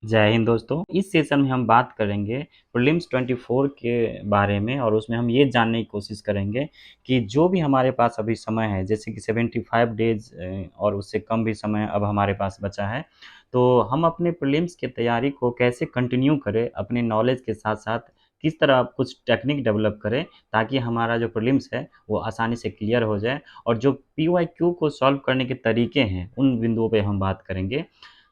जय हिंद दोस्तों। इस सेशन में हम बात करेंगे प्रीलिम्स 24 के बारे में और उसमें हम ये जानने की कोशिश करेंगे कि जो भी हमारे पास अभी समय है, जैसे कि 75 डेज और उससे कम भी समय अब हमारे पास बचा है, तो हम अपने प्रीलिम्स की तैयारी को कैसे कंटिन्यू करें, अपने नॉलेज के साथ साथ किस तरह कुछ टेक्निक डेवलप करें ताकि हमारा जो प्रीलिम्स है वो आसानी से क्लियर हो जाए। और जो पीवाईक्यू को सॉल्व करने के तरीके हैं उन बिंदुओं पे हम बात करेंगे।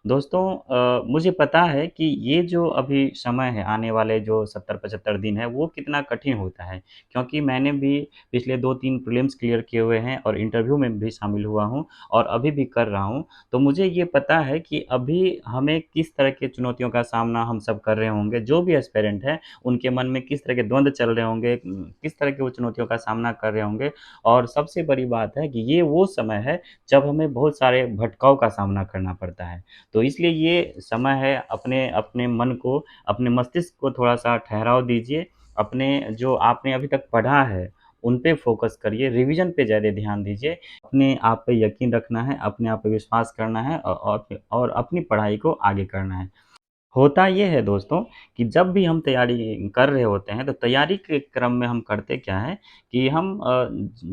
दोस्तों, मुझे पता है कि ये जो अभी समय है, आने वाले जो 70-75 दिन है, वो कितना कठिन होता है, क्योंकि मैंने भी पिछले 2-3 प्रीलिम्स क्लियर किए हुए हैं और इंटरव्यू में भी शामिल हुआ हूँ और अभी भी कर रहा हूँ। तो मुझे ये पता है कि अभी हमें किस तरह की चुनौतियों का सामना हम सब कर रहे होंगे, जो भी एस्पिरेंट हैं, उनके मन में किस तरह के द्वंद चल रहे होंगे, किस तरह की वो चुनौतियों का सामना कर रहे होंगे। और सबसे बड़ी बात है कि ये वो समय है, जब हमें बहुत सारे भटकाव का सामना करना पड़ता है। तो इसलिए ये समय है, अपने अपने मन को, अपने मस्तिष्क को थोड़ा-सा ठहराव दीजिए। अपने जो आपने अभी तक पढ़ा है, उन पे फ़ोकस करिए, रिवीज़न पे ज़्यादा ध्यान दीजिए। अपने आप पे यकीन रखना है, अपने आप पे विश्वास करना है और अपनी पढ़ाई को आगे करना है। होता ये है दोस्तों कि जब भी हम तैयारी कर रहे होते हैं, तो तैयारी के क्रम में हम करते क्या है कि हम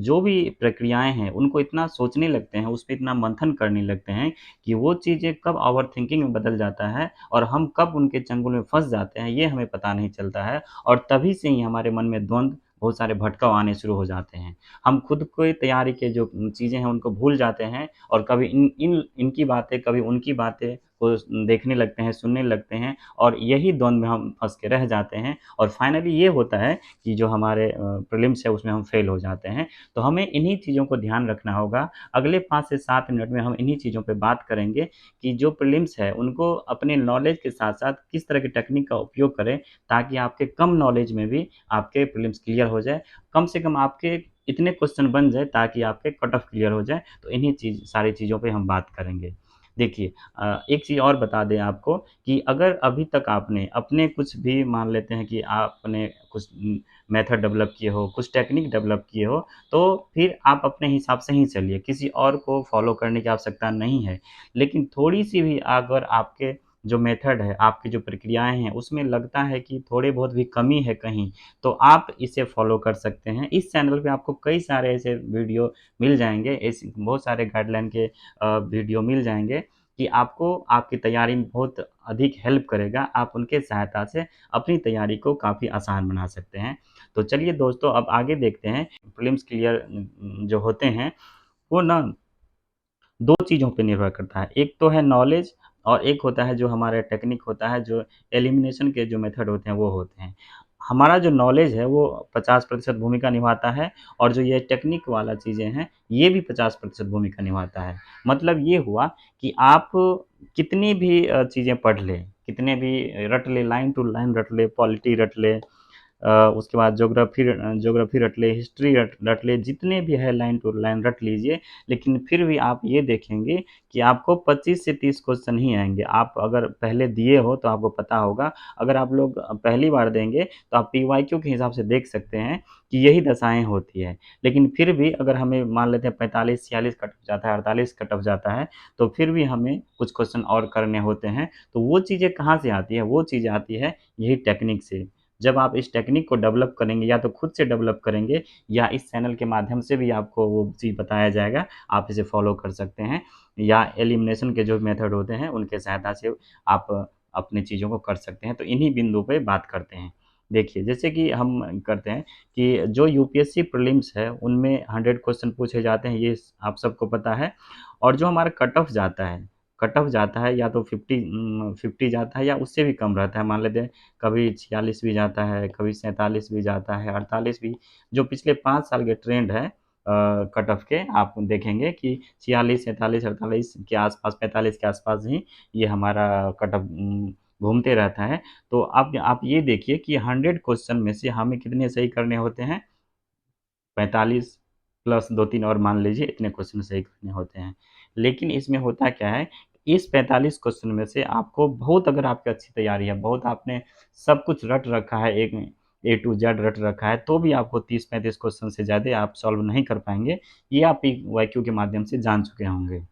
जो भी प्रक्रियाएँ हैं, उनको इतना सोचने लगते हैं, उस पे इतना मंथन करने लगते हैं कि वो चीज़ें कब ओवरथिंकिंग में बदल जाता है और हम कब उनके चंगुल में फँस जाते हैं, ये हमें पता नहीं चलता है। और तभी से ही हमारे मन में द्वंद, बहुत सारे भटकाव आने शुरू हो जाते हैं। हम खुद को तैयारी के जो चीज़ें हैं, उनको भूल जाते हैं और कभी इनकी बातें, कभी उनकी बातें को देखने लगते हैं, सुनने लगते हैं और यही द्वंद में हम फँस के रह जाते हैं और फाइनली ये होता है कि जो हमारे प्रीलिम्स है उसमें हम फ़ेल हो जाते हैं। तो हमें इन्हीं चीज़ों को ध्यान रखना होगा। अगले 5 से 7 मिनट में हम इन्हीं चीज़ों पे बात करेंगे कि जो प्रीलिम्स है उनको अपने नॉलेज के साथ-साथ किस तरह की टेक्निक का उपयोग करें ताकि आपके कम नॉलेज में भी आपके प्रीलिम्स क्लियर हो जाए। कम से कम आपके इतने क्वेश्चन बन जाए ताकि आपके कट ऑफ क्लियर हो जाए। तो इन्हीं सारी चीज़ों पे हम बात करेंगे। देखिए, एक चीज़ और बता दें आपको कि अगर अभी तक आपने अपने कुछ भी मान लेते हैं कि आपने कुछ मेथड डेवलप किए हो, कुछ टेक्निक डेवलप किए हो, तो फिर आप अपने हिसाब से ही चलिए, किसी और को फ़ॉलो करने की आवश्यकता नहीं है। लेकिन थोड़ी-सी भी अगर आपके जो मेथड है, आपकी जो प्रक्रियाएँ हैं, उसमें लगता है कि थोड़े बहुत भी कमी है कहीं, तो आप इसे फ़ॉलो कर सकते हैं। इस चैनल पे आपको कई सारे ऐसे वीडियो मिल जाएँगे, ऐसे बहुत सारे गाइडलाइन के वीडियो मिल जाएँगे कि आपको आपकी तैयारी में बहुत अधिक हेल्प करेगा। आप उनके सहायता से अपनी तैयारी को काफ़ी आसान बना सकते हैं। तो चलिए दोस्तों, अब आगे देखते हैं। प्रीलिम्स क्लियर जो होते हैं, वो ना 2 चीज़ों पे निर्भर करता है। एक तो है नॉलेज और एक होता है जो हमारा टेक्निक होता है, जो एलिमिनेशन के जो मेथड होते हैं, वो होते हैं। हमारा जो नॉलेज है वो 50% भूमिका निभाता है और जो ये टेक्निक वाला चीज़ें हैं, ये भी 50% भूमिका निभाता है। मतलब ये हुआ कि आप कितनी भी चीज़ें पढ़ लें, कितने भी रट लें, लाइन टू लाइन रट लें, पॉलिटी रट लें, उसके बाद ज्योग्राफ़ी रट ले, हिस्ट्री रट रट ले, जितने भी है लाइन टू लाइन रट लीजिए, लेकिन फिर भी आप ये देखेंगे कि आपको 25 से 30 क्वेश्चन ही आएँगे। आप अगर पहले दिए हो तो आपको पता होगा, अगर आप लोग पहली बार देंगे तो आप पीवाईक्यू के हिसाब से देख सकते हैं कि यही दशाएँ होती हैं। लेकिन फिर भी अगर हमें मान लेते हैं 45-46 कट ऑफ जाता है, 48 कट ऑफ जाता है, तो फिर भी हमें कुछ क्वेश्चन और करने होते हैं। तो वो चीज़ें कहाँ से आती है? वो चीज़ आती है यही टेक्निक से। जब आप इस टेक्निक को डेवलप करेंगे, या तो खुद से डेवलप करेंगे या इस चैनल के माध्यम से भी आपको वो चीज़ बताया जाएगा, आप इसे फ़ॉलो कर सकते हैं या एलिमिनेशन के जो मेथड होते हैं, उनके सहायता से आप अपनी चीज़ों को कर सकते हैं। तो इन्हीं बिंदु पे बात करते हैं। देखिए, जैसे कि हम करते हैं कि जो यूपीएससी प्रीलिम्स है, उनमें 100 क्वेश्चन पूछे जाते हैं, ये आप सबको पता है। और जो हमारा कट ऑफ जाता है या तो 50 जाता है या उससे भी कम रहता है। मान लेते हैं कभी 46 भी जाता है, कभी 47 भी जाता है, 48 भी। जो पिछले 5 साल के ट्रेंड है कट ऑफ के, आप देखेंगे कि 46, 47, 48 के आस-पास, 45 के आस-पास ही ये हमारा कट ऑफ घूमते रहता है। तो आप ये देखिए कि 100 क्वेश्चन में से हमें कितने सही करने होते हैं? 45 प्लस 2-3 और मान लीजिए, इतने क्वेश्चन सही करने होते हैं। लेकिन इसमें होता क्या है, इस 45 क्वेश्चन में से आपको बहुत, अगर आपकी अच्छी तैयारी है, बहुत आपने सब कुछ रट रखा है, एक ए टू जेड रट रखा है, तो भी आपको 30-35 क्वेश्चन से ज़्यादा आप सॉल्व नहीं कर पाएँगे। ये आप पीवाईक्यू के माध्यम से जान चुके होंगे।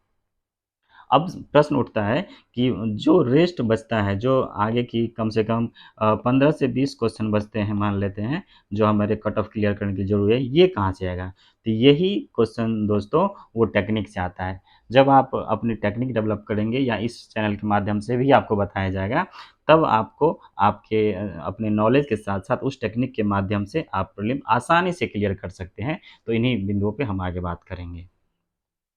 अब प्रश्न उठता है कि जो रेस्ट बचता है, जो आगे की कम से कम 15 से 20 क्वेश्चन बचते हैं मान लेते हैं, जो हमारे कट ऑफ क्लियर करने की ज़रूरी है, ये कहाँ से आएगा? तो यही क्वेश्चन दोस्तों वो टेक्निक से आता है। जब आप अपनी टेक्निक डेवलप करेंगे या इस चैनल के माध्यम से भी आपको बताया जाएगा, तब आपको आपके अपने नॉलेज के साथ-साथ उस टेक्निक के माध्यम से आप प्रीलिम आसानी से क्लियर कर सकते हैं। तो इन्हीं बिंदुओं पे हम आगे बात करेंगे।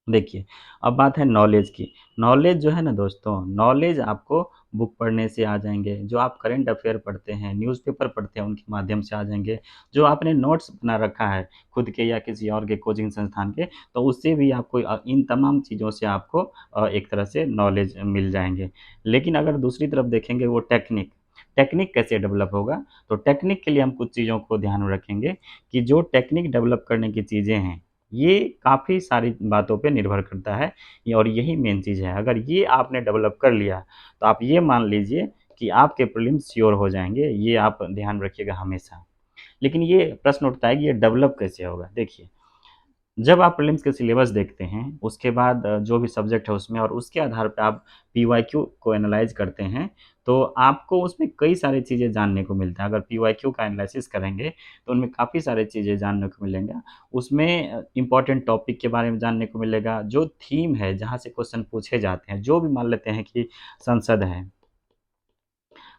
देखिए, अब बात है नॉलेज की। नॉलेज जो है ना दोस्तों, नॉलेज आपको बुक पढ़ने से आ जाएँगे, जो आप करंट अफ़ेयर पढ़ते हैं, न्यूज़पेपर पढ़ते हैं, उनके माध्यम से आ जाएँगे। जो आपने नोट्स बना रखा है, खुद के या किसी और के कोचिंग संस्थान के, तो उससे भी आपको इन तमाम चीज़ों से आपको एक तरह से नॉलेज मिल जाएँगे। लेकिन अगर दूसरी तरफ देखेंगे वो टेक्निक, टेक्निक कैसे डेवलप होगा? तो टेक्निक के लिए हम कुछ चीज़ों को ध्यान में रखेंगे कि जो टेक्निक डेवलप करने की चीज़ें हैं, ये काफ़ी सारी बातों पे निर्भर करता है और यही मेन चीज़ है। अगर ये आपने डेवलप कर लिया, तो आप ये मान लीजिए कि आपके प्रीलिम्स श्योर हो जाएँगे, ये आप ध्यान रखिएगा हमेशा। लेकिन ये प्रश्न उठता है कि ये डेवलप कैसे होगा? देखिए, जब आप प्रीलिम्स के सिलेबस देखते हैं, उसके बाद जो भी सब्जेक्ट है उसमें और उसके आधार पे आप पीवाईक्यू को एनालाइज़ करते हैं, तो आपको उसमें कई सारी चीज़ें जानने को मिलता है। अगर पीवाईक्यू का एनालिसिस करेंगे, तो उनमें काफ़ी सारी चीज़ें जानने को मिलेंगा। उसमें इम्पोर्टेंट टॉपिक के बारे में जानने को मिलेगा, जो थीम है, जहाँ से क्वेश्चन पूछे जाते हैं, जो भी मान लेते हैं कि संसद है,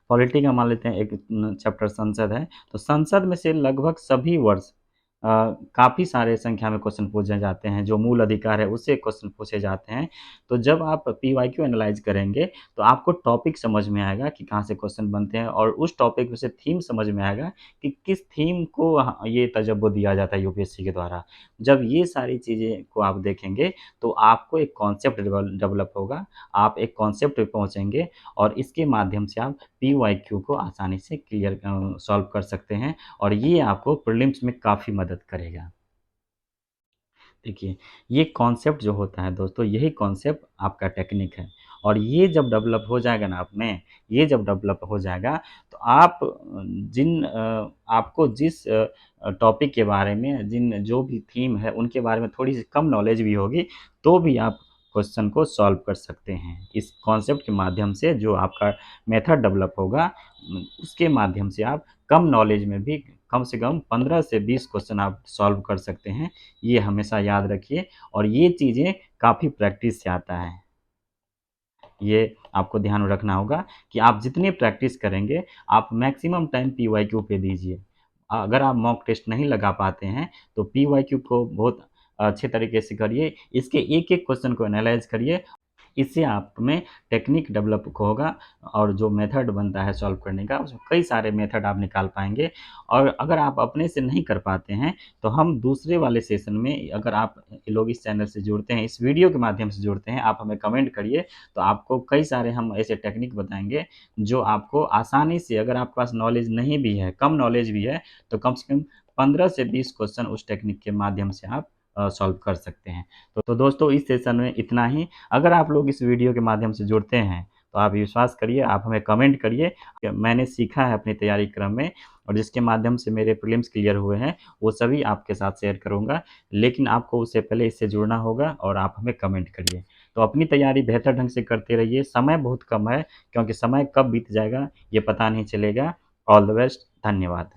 पॉलिटी का मान लेते हैं एक चैप्टर संसद है, तो संसद में से लगभग सभी वर्ष अ, काफ़ी सारे संख्या में क्वेश्चन पूछे जाते हैं, जो मूल अधिकार है उससे क्वेश्चन पूछे जाते हैं। तो जब आप पीवाईक्यू एनालाइज़ करेंगे, तो आपको टॉपिक समझ में आएगा कि कहाँ से क्वेश्चन बनते हैं और उस टॉपिक में से थीम समझ में आएगा कि किस थीम को ये तजब्बो दिया जाता है यूपीएससी के द्वारा। जब ये सारी चीज़ें को आप देखेंगे, तो आपको एक कॉन्सेप्ट डेवलप होगा, आप एक कॉन्सेप्ट पे पहुँचेंगे और इसके माध्यम से आप पीवाईक्यू को आसानी से सॉल्व कर सकते हैं और ये आपको प्रीलिम्स में काफ़ी मदद करेगा। देखिए, ये कॉन्सेप्ट जो होता है दोस्तों, यही कॉन्सेप्ट आपका टेक्निक है और ये जब डेवलप हो जाएगा ना आप में, ये जब डेवलप हो जाएगा, तो आप आपको जिस टॉपिक के बारे में, जो भी थीम है, उनके बारे में थोड़ी-सी कम नॉलेज भी होगी, तो भी आप क्वेश्चन को सॉल्व कर सकते हैं। इस कॉन्सेप्ट के माध्यम से जो आपका मेथड डेवलप होगा, उसके माध्यम से आप कम नॉलेज में भी कम से कम 15 से 20 क्वेश्चन आप सॉल्व कर सकते हैं। ये हमेशा याद रखिए और ये चीज़ें काफ़ी प्रैक्टिस से आता है। ये आपको ध्यान में रखना होगा कि आप जितनी प्रैक्टिस करेंगे, आप मैक्सिमम टाइम पीवाईक्यू पे दीजिए। अगर आप मॉक टेस्ट नहीं लगा पाते हैं, तो पीवाईक्यू को बहुत अच्छे तरीके से करिए। इसके एक-एक क्वेश्चन को एनालाइज़ करिए। इससे आप में टेक्निक डेवलप होगा और जो मेथड बनता है सॉल्व करने का, उसमें कई सारे मेथड आप निकाल पाएँगे और अगर आप अपने से नहीं कर पाते हैं, तो हम दूसरे वाले सेशन में अगर आप लोग इस चैनल से जुड़ते हैं, इस वीडियो के माध्यम से जुड़ते हैं, आप हमें कमेंट करिए, तो आपको कई सारे हम ऐसे टेक्निक बताएँगे, जो आपको आसानी से अगर आपके पास नॉलेज नहीं भी है, कम नॉलेज भी है, तो कम से कम 15 से 20 क्वेश्चन उस टेक्निक के माध्यम से आप सॉल्व कर सकते हैं। तो दोस्तों इस सेशन में इतना ही। अगर आप लोग इस वीडियो के माध्यम से जुड़ते हैं, तो आप विश्वास करिए, आप हमें कमेंट करिए कि मैंने सीखा है अपनी तैयारी क्रम में और जिसके माध्यम से मेरे प्रीलिम्स क्लियर हुए हैं, वो सभी आपके साथ शेयर करूँगा। लेकिन आपको उससे पहले इससे जुड़ना होगा और आप हमें कमेंट करिए। तो अपनी तैयारी बेहतर ढंग से करते रहिए, समय बहुत कम है क्योंकि समय कब बीत जाएगा, ये पता नहीं चलेगा। ऑल द बेस्ट, धन्यवाद।